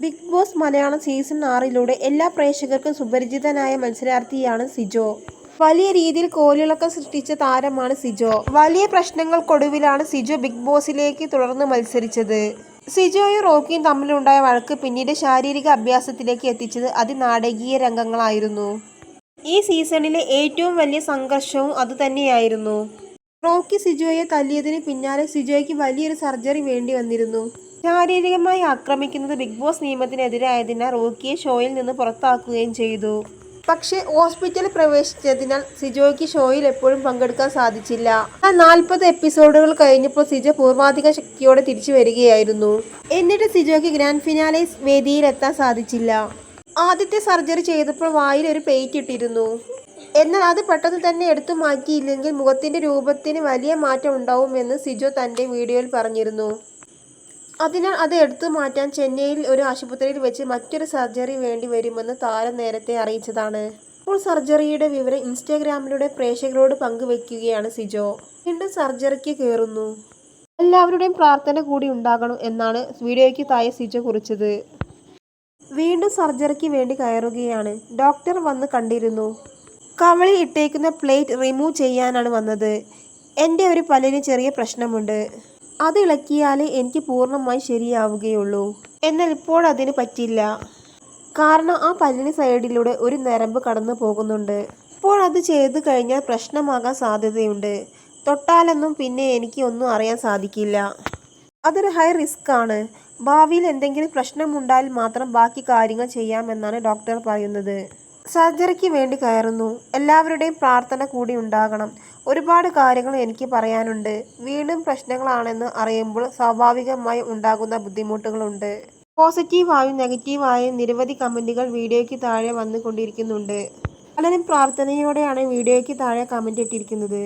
Big boss Malayalam season 6 എല്ലാ പ്രേക്ഷകർക്കും സുപരിചിതനായ മത്സരാർത്ഥിയാണ് സിജോ. വലിയ രീതിയിൽ കോളിളക്കം സൃഷ്ടിച്ച താരമാണ് സിജോ. വലിയ പ്രശ്നങ്ങൾക്കൊടുവിലാണ് സിജോ ബിഗ് ബോസിലേക്ക് തുടർന്ന് മത്സരിച്ചത്. സിജോയും റോക്കിയും തമ്മിലുണ്ടായ വഴക്ക് പിന്നീട് ശാരീരിക അഭ്യാസത്തിലേക്ക് എത്തിച്ചത് അതിനാടകീയ രംഗങ്ങളായിരുന്നു. ഈ സീസണിലെ ഏറ്റവും വലിയ സംഘർഷവും അതുതന്നെയായിരുന്നു. റോക്കി സിജോയെ തല്ലിയതിന് പിന്നാലെ സിജോയ്ക്ക് വലിയൊരു സർജറി വേണ്ടി വന്നിരുന്നു. ശാരീരികമായി ആക്രമിക്കുന്നത് ബിഗ് ബോസ് നിയമത്തിനെതിരായതിനാൽ റോക്കിയെ ഷോയിൽ നിന്ന് പുറത്താക്കുകയും ചെയ്തു. പക്ഷേ ഹോസ്പിറ്റലിൽ പ്രവേശിച്ചതിനാൽ സിജോയ്ക്ക് ഷോയിൽ എപ്പോഴും പങ്കെടുക്കാൻ സാധിച്ചില്ല. എന്നാൽ 40 എപ്പിസോഡുകൾ കഴിഞ്ഞപ്പോൾ സിജോ പൂർവാധിക ശക്തിയോടെ തിരിച്ചു വരികയായിരുന്നു. എന്നിട്ട് സിജോയ്ക്ക് ഗ്രാൻഡ് ഫിനാലെ വേദിയിലെത്താൻ സാധിച്ചില്ല. ആദ്യത്തെ സർജറി ചെയ്തപ്പോൾ വായിൽ ഒരു പ്ലേറ്റ് ഇട്ടിരുന്നു. എന്നാൽ അത് പെട്ടെന്ന് തന്നെ എടുത്തു മാറ്റിയില്ലെങ്കിൽ മുഖത്തിന്റെ രൂപത്തിന് വലിയ മാറ്റം ഉണ്ടാവുമെന്ന് സിജോ തന്റെ വീഡിയോയിൽ പറഞ്ഞിരുന്നു. അതിനാൽ അത് എടുത്തു മാറ്റാൻ ചെന്നൈയിൽ ഒരു ആശുപത്രിയിൽ വെച്ച് മറ്റൊരു സർജറി വേണ്ടി വരുമെന്ന് താരം നേരത്തെ അറിയിച്ചതാണ്. ഇപ്പോൾ സർജറിയുടെ വിവരം ഇൻസ്റ്റാഗ്രാമിലൂടെ പ്രേക്ഷകരോട് പങ്കുവെക്കുകയാണ് സിജോ. വീണ്ടും സർജറിക്ക് കയറുന്നു. എല്ലാവരുടെയും പ്രാർത്ഥന കൂടി ഉണ്ടാകണം എന്നാണ് വീഡിയോയ്ക്ക് താഴെ സിജോ കുറിച്ചത്. വീണ്ടും സർജറിക്ക് വേണ്ടി കയറുകയാണ്. ഡോക്ടർ വന്ന് കണ്ടിരുന്നു. കവളിൽ ഇട്ടേക്കുന്ന പ്ലേറ്റ് റിമൂവ് ചെയ്യാനാണ് വന്നത്. എൻ്റെ ഒരു പല്ലിന് ചെറിയ പ്രശ്നമുണ്ട്. അത് ഇളക്കിയാലേ എനിക്ക് പൂർണ്ണമായി ശരിയാവുകയുള്ളൂ. എന്നാൽ ഇപ്പോഴതിന് പറ്റില്ല. കാരണം ആ പല്ലിന് സൈഡിലൂടെ ഒരു നരമ്പ് കടന്നു പോകുന്നുണ്ട്. ഇപ്പോൾ അത് ചെയ്തു കഴിഞ്ഞാൽ പ്രശ്നമാകാൻ സാധ്യതയുണ്ട്. തൊട്ടാലൊന്നും പിന്നെ എനിക്ക് ഒന്നും അറിയാൻ സാധിക്കില്ല. അതൊരു ഹൈ റിസ്ക് ആണ്. ഭാവിയിൽ എന്തെങ്കിലും പ്രശ്നമുണ്ടായാൽ മാത്രം ബാക്കി കാര്യങ്ങൾ ചെയ്യാമെന്നാണ് ഡോക്ടർ പറയുന്നത്. സർജറിക്ക് വേണ്ടി കയറുന്നു. എല്ലാവരുടെയും പ്രാർത്ഥന കൂടി ഉണ്ടാകണം. ഒരുപാട് കാര്യങ്ങൾ എനിക്ക് പറയാനുണ്ട്. വീണ്ടും പ്രശ്നങ്ങളാണെന്ന് അറിയുമ്പോൾ സ്വാഭാവികമായും ഉണ്ടാകുന്ന ബുദ്ധിമുട്ടുകളുണ്ട്. പോസിറ്റീവായും നെഗറ്റീവായും നിരവധി കമന്റുകൾ വീഡിയോയ്ക്ക് താഴെ വന്നുകൊണ്ടിരിക്കുന്നുണ്ട്. പലരും പ്രാർത്ഥനയോടെയാണ് വീഡിയോയ്ക്ക് താഴെ കമന്റ് ഇട്ടിരിക്കുന്നത്.